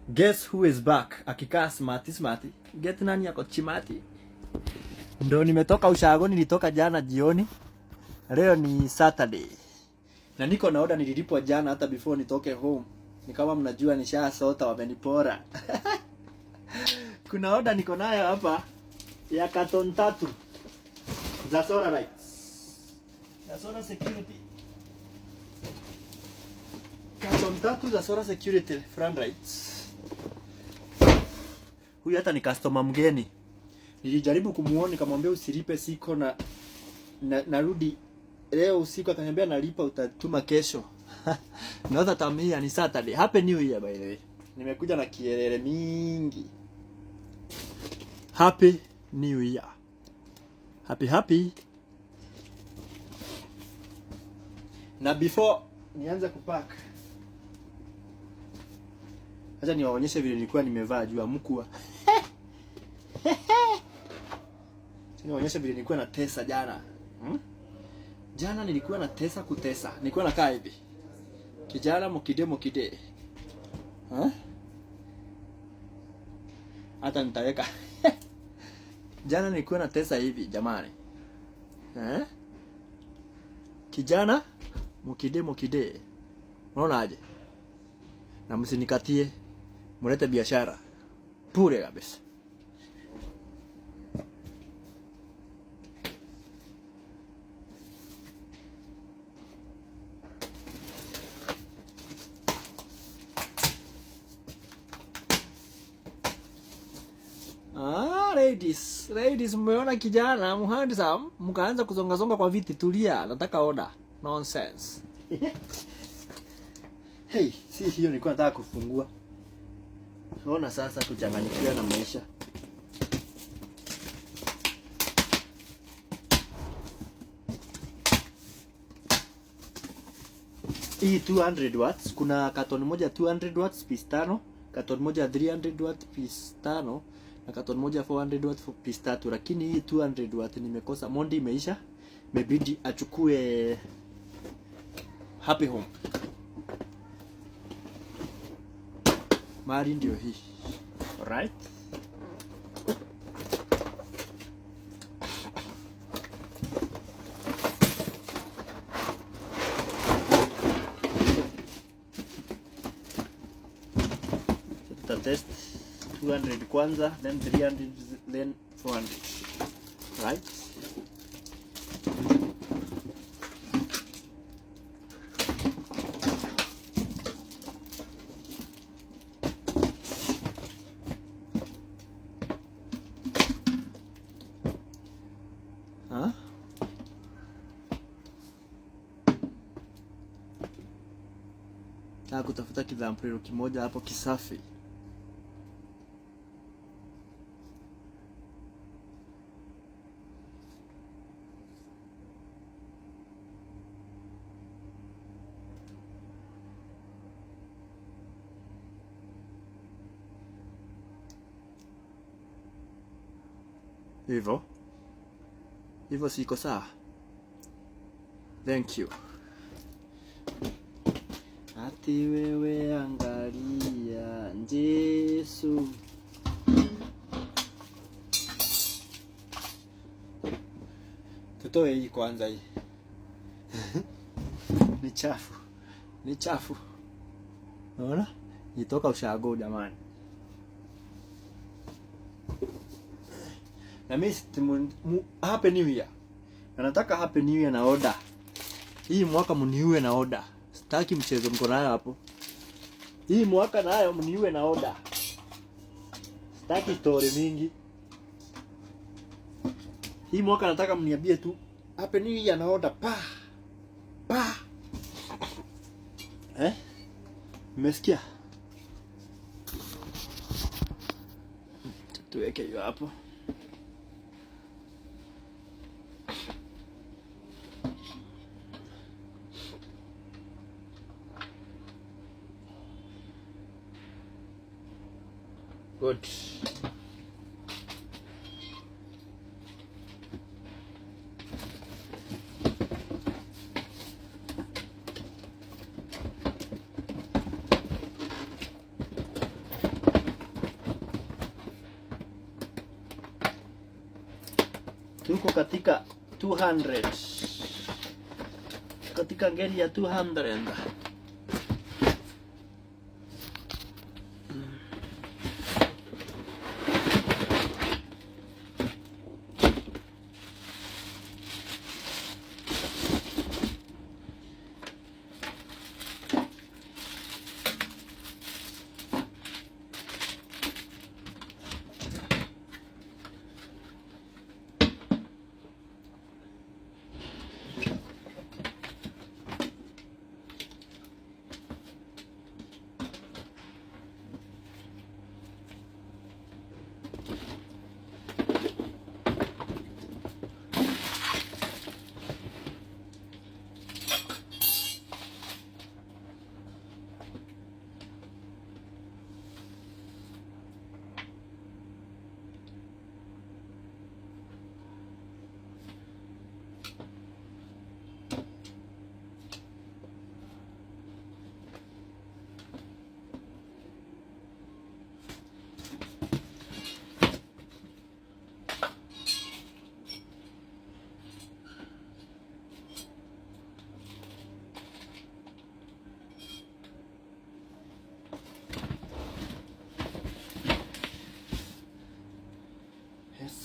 Guess who is back? Akikaa smarty. Get nani yako chimati. Ndo nimetoka ushago, nilitoka jana jioni. Leo ni Saturday. Na niko na order nililipwa jana hata before nitoke home. Ni kama mnajua nishasota wamenipora. Kuna order niko nayo hapa ya carton 3 za Solar Lights. Ya Solar Security. Carton 3 za Solar Security front lights. Huyu hata ni customer mgeni. Nilijaribu kumuona nikamwambia usilipe, siko na narudi leo usiku, akaniambia nalipa utatuma kesho. Naona tamia ni Saturday. Happy New Year by the way. Nimekuja na kielele mingi. Happy New Year. Happy. Na before nianze kupack, acha niwaonyeshe vile nilikuwa nimevaa juu ya mkua. Niwaonyeshe vile nilikuwa na tesa jana. Jana nilikuwa na tesa kutesa. Nilikuwa nakaa hivi. Kijana mokide. Hata nitaweka. Jana nilikuwa na tesa hivi jamani. Kijana mokide. Unaona aje? Na msinikatie. Mulete biashara. Pure kabisa. Ladies, mmeona kijana handsome, mkaanza kuzonga kwa viti. Tulia, nataka order. Nonsense. Hey, si hiyo nilikuwa nataka kufungua. Ona sasa kuchanganyikiwa na maisha. Hii 200 watts, kuna carton moja 200 watts piece 5, carton moja 300 watts piece 5 na carton moja 400 watts piece 3, lakini hii 200 watts nimekosa, mondi imeisha, imebidi achukue Happy Home. Mari ndio hii. Alright. Test 200 kwanza, then 300, then 400. Right? Kutafuta kidhampero kimoja hapo kisafi. Hivyo siko sawa. Thank you. Ati wewe angalia Yesu. Tutoe hii kwanza hii. Ni chafu. Unaona? Nitoka ushago jamani. Na mimi Happy New Year. Nataka Happy New Year na order. Hii mwaka mniue na order. Sitaki mchezo mko nayo hapo. Hii mwaka nayo mniue na order. Sitaki story mingi. Hii mwaka nataka mniambie tu Happy New Year na order pa. Mmesikia? Tuweke hiyo hapo. Good. tuko katika 200, katika ngeli ya 200.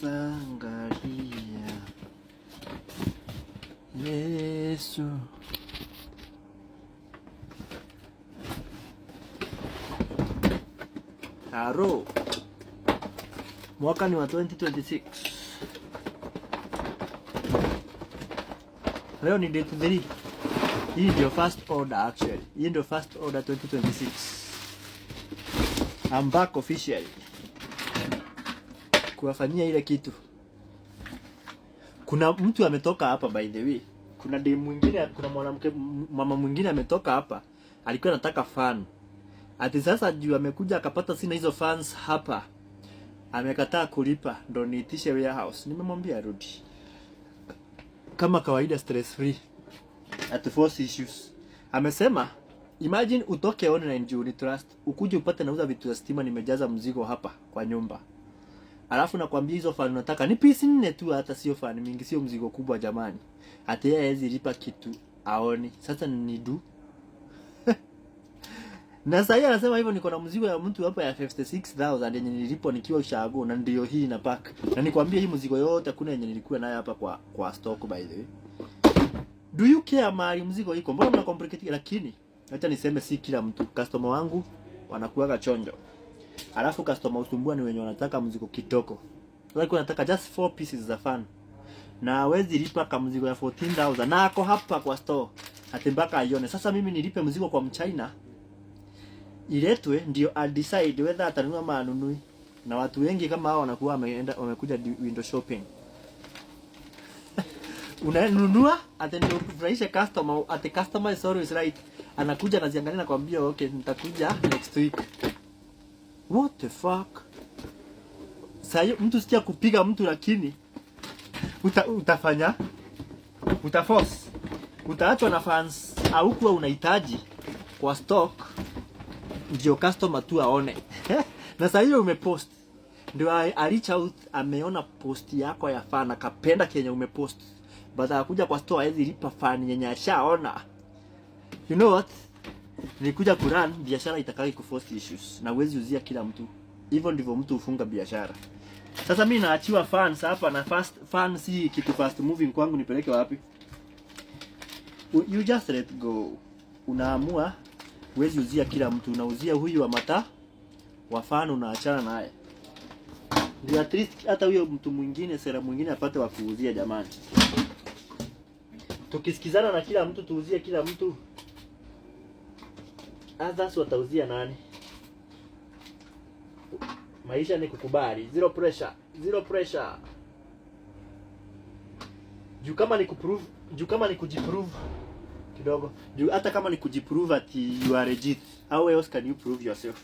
Angalia Yesu. Haro. Mwaka ni wa 2026. Leo ni date 3. Hii ndio first order actually. Hii ndio first order 2026. I'm back officially. Kuwafanyia ile kitu. Kuna mtu ametoka hapa by the way. Kuna dem mwingine, kuna mwanamke mama mwingine ametoka hapa. Alikuwa anataka fan. Ati sasa juu amekuja akapata sina hizo fans hapa. Amekataa kulipa ndo niitishe warehouse. Nimemwambia arudi. Kama kawaida stress free. At force issues. Amesema imagine utoke online juu ni trust. Ukuje upate nauza vitu za stima nimejaza mzigo hapa kwa nyumba. Alafu nakwambia hizo fan unataka ni piece 4 tu, hata sio fan mingi, sio mzigo kubwa jamani. Hata yeye hawezi lipa kitu aoni. Sasa ni du. Na sasa yeye anasema hivyo niko na mzigo ya mtu hapa ya 56,000 yenye nilipo nikiwa ushago na ndio hii na pack. Na nikwambia hii mzigo yote hakuna yenye nilikuwa nayo hapa kwa stock by the way. Do you care mali mzigo iko? Mbona mna complicate? Lakini acha niseme si kila mtu. Customer wangu wanakuaga chonjo. Alafu customer usumbua ni wenye wanataka mzigo kitoko. Wale wanataka just 4 pieces za fan. Na hawezi lipa kama mzigo ya 14,000 na ako hapa kwa store. Ati mpaka aione. Sasa mimi nilipe mzigo kwa Mchina. Iletwe ndio I decide whether atanunua ama anunui. Na watu wengi kama hao wanakuwa wamekuja window shopping. Unanunua ati ndio kufurahisha customer, ati customer is always right. Anakuja anaziangalia na kwambia okay nitakuja next week. What the fuck? Sasa mtu sikia kupiga mtu lakini utafanya utaforce. Utaachwa na fans au kuwa unahitaji kwa stock ndio customer tu aone. Na sasa hiyo umepost. Ndio I reach out ameona post yako ya fan akapenda kenye umepost. Baada kuja kwa store hizi lipa fan yenye ashaona. You know what? Nilikuja kurun biashara itakaki kuforce issues na uwezi uzia kila mtu. Hivyo ndivyo mtu ufunga biashara. Sasa mimi naachiwa fans hapa na fan si kitu fast moving kwangu nipeleke wapi? You just let go. Unaamua uwezi uzia kila mtu, unauzia huyu wa mata wa fan unaachana naye. Ndio at least hata huyo mtu mwingine sera mwingine apate wa kuuzia jamani. Tukisikizana na kila mtu tuuzie kila mtu. Others watauzia nani? Maisha ni kukubali, zero pressure, zero pressure. Juu kama ni kujiprove kidogo. Juu hata kama ni kujiprove ati you are legit, how else can you prove yourself?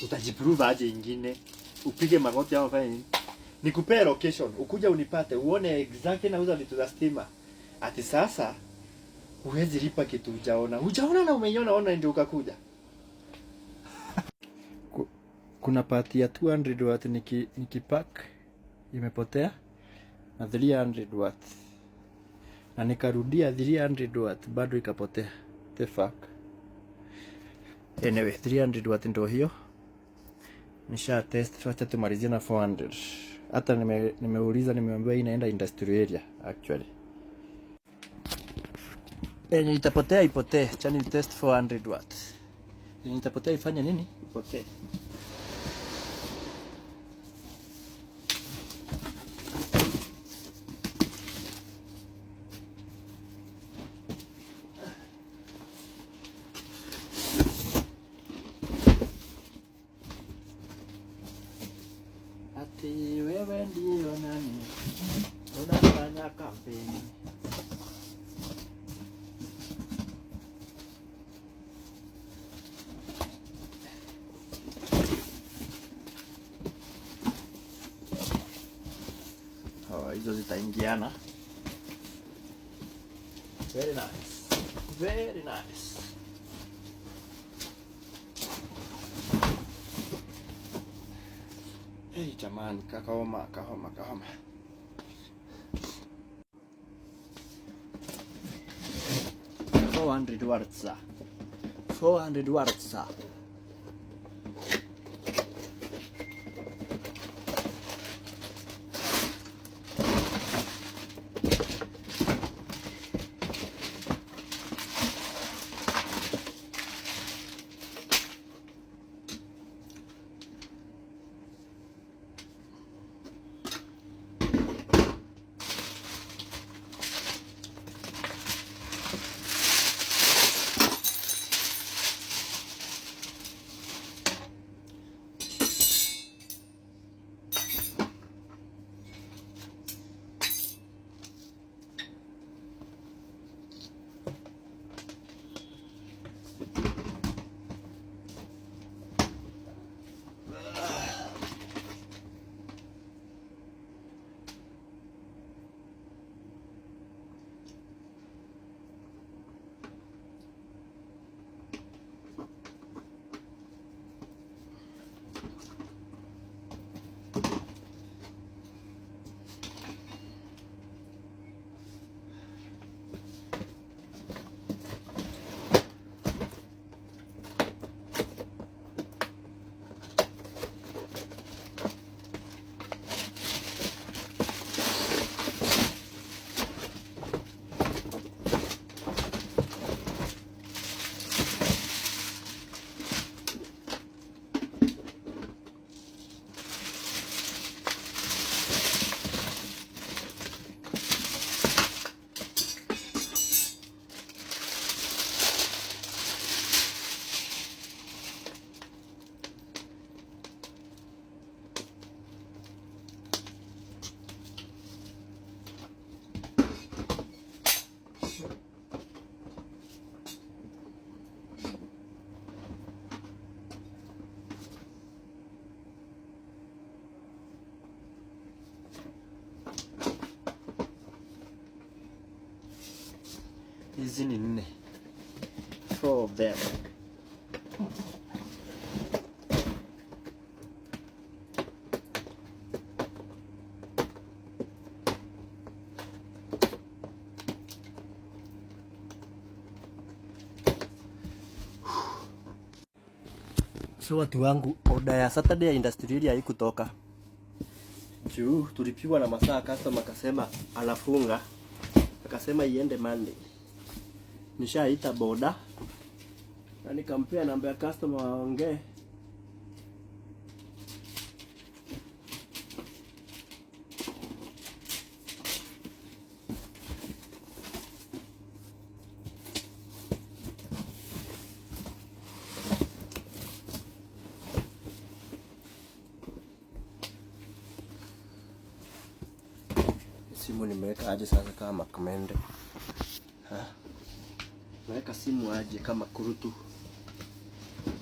Utajiprove aje ingine? Upige magoti au fanye nini? Nikupee location, ukuja unipate, uone exactly nauza vitu za stima. Ati sasa huwezi lipa kitu hujaona. Hujaona na umeiona online ndio ukakuja. Kuna part ya 200 watt nikipack imepotea. na 300 watt na nikarudia 300 watt bado ikapotea. The fuck. Anyway, 300 watt ndio hiyo. Nisha test, wacha tumalizie na 400. Hata nimeuliza, nimeambiwa hii inaenda industrial area actually. Yenye itapotea ipotee, chani test 400 watt. Yenye itapotea ifanye nini? Ipotee. Ati wewe ndio nani unafanya kampeni? Hizo zitaingiana. Very nice. Very nice. Hey jamani, kahoma. 400 watts. 400 watts. Hizi ni 4. 4 of them. So watu wangu, order ya Saturday ya industrial haikutoka. Juu tulipigwa na masaa, customer akasema anafunga. Akasema iende Monday. Nishaita boda na nikampea namba ya customer waongee. Simu nimeweka aje sasa kama kamende? Naweka simu aje kama kurutu,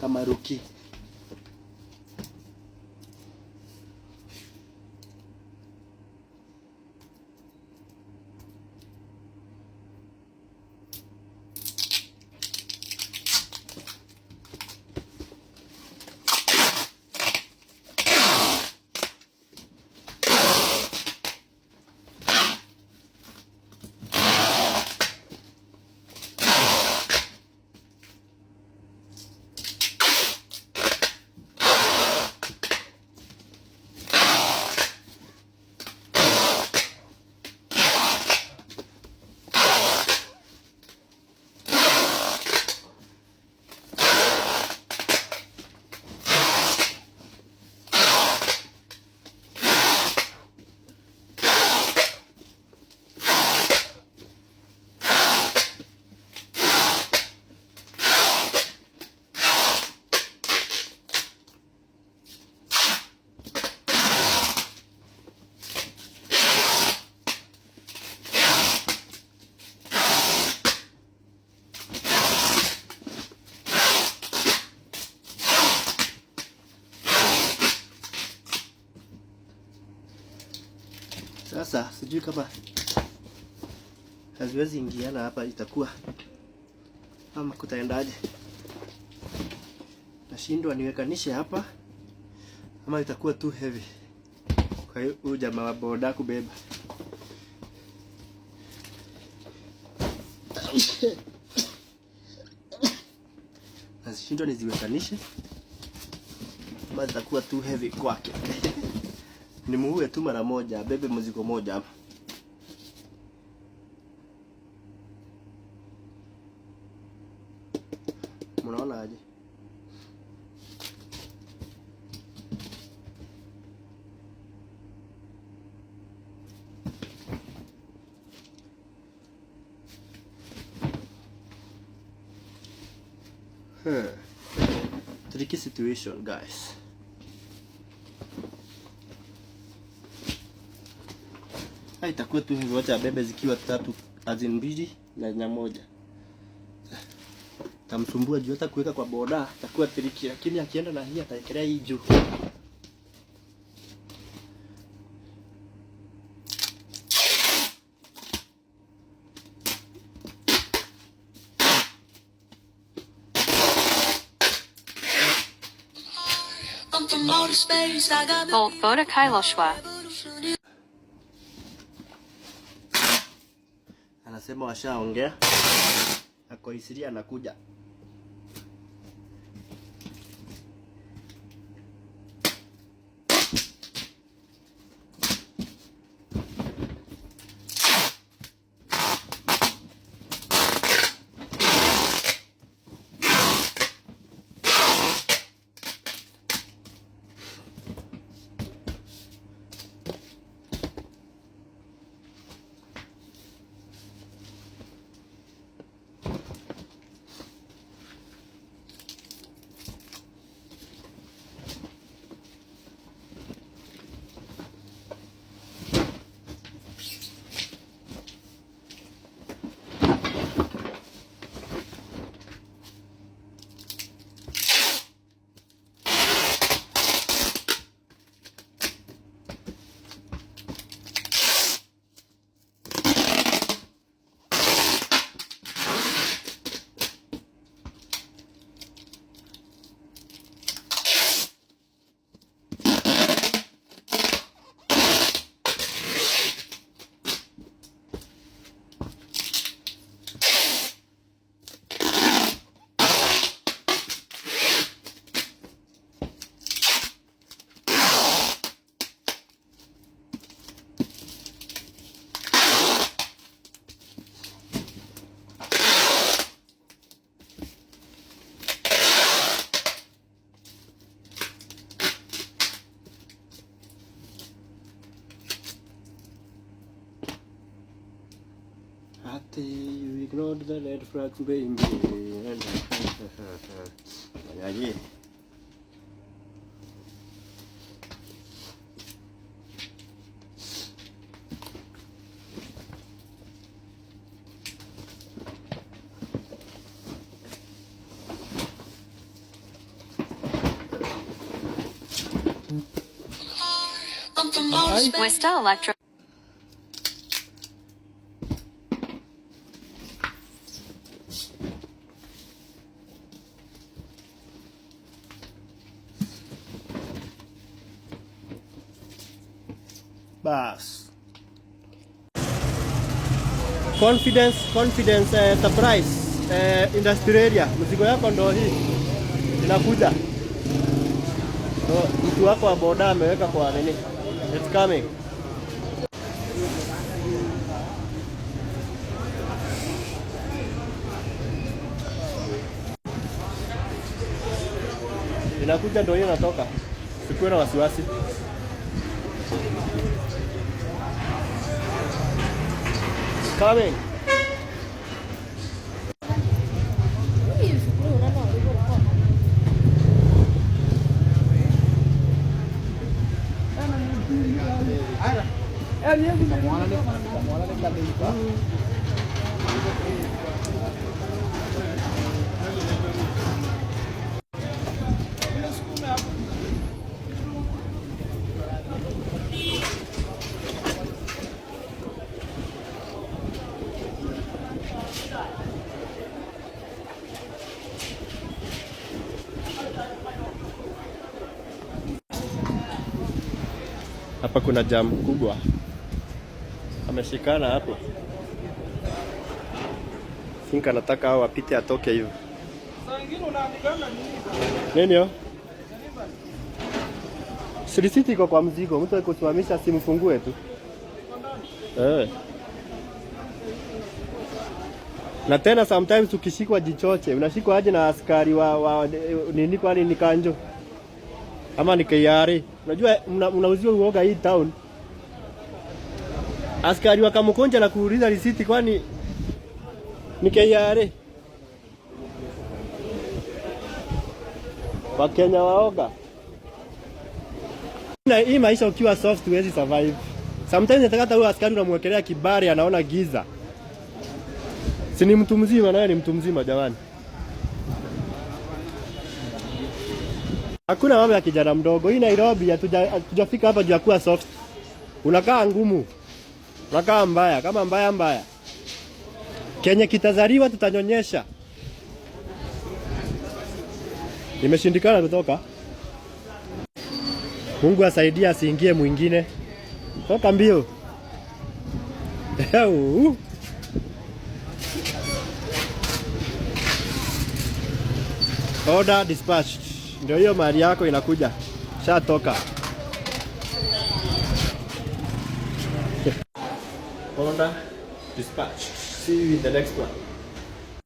kama ruki? Sasa sijui kama haziwezi ingiana hapa, itakuwa ama kutaendaje? Nashindwa niwekanishe hapa ama itakuwa too heavy kwa hiyo huyu jamaa wa boda kubeba. Nashindwa niziwekanishe ama itakuwa too heavy kwake. Nimuue tu mara moja, bebe mzigo moja hapa. Mnaona aje? Tricky situation, guys. Itakuwa tu hivyo, wacha bebe zikiwa tatu azin mbili na moja. Tamsumbua juu hata kuweka kwa boda itakuwa tricky, lakini akienda na hii ataekelea hii juu. Boda Kailoshwa. Anasema washaongea. Ako Isiria anakuja. You ignored the red flag, baby. Fanyaje? Westa Electro. Bas. Confidence surprise industrial area. Mzigo yako ndo hii inakuja. So mtu wako wa boda ameweka kwa nini? It's coming. Inakuja ndo hiyo natoka. Sikuwe na wasiwasi. Coming. Hapa kuna jam kubwa. Ameshikana hapo. Think anataka hao apite atoke hivyo. Nini yo? Sirisiti iko kwa mzigo. Mtu akusimamisha simfungue tu. Na tena sometimes ukishikwa jichoche, unashikwa aje na askari wa nini, kwani ni kanjo ama ni KRA? Unajua mnauziwa uoga hii town. Askari wakamukonja na kuuliza risiti, kwani ni KRA? Wakenya waoga. Na hii maisha ukiwa soft huwezi survive. Sometimes nataka hata huyo askari unamwekelea kibari anaona giza. Si ni mtu mzima, naye ni mtu mzima jamani. Hakuna mambo ya kijana mdogo. Hii Nairobi hatujafika hapa juu ya kuwa soft. Unakaa ngumu. Unakaa mbaya, kama mbaya. Kenya kitazaliwa tutanyonyesha. Imeshindikana kutoka. Mungu asaidie asiingie mwingine. Toka mbio. Order dispatched. Ndio hiyo mali yako inakuja. Shatoka. Order dispatched. See you in the next one.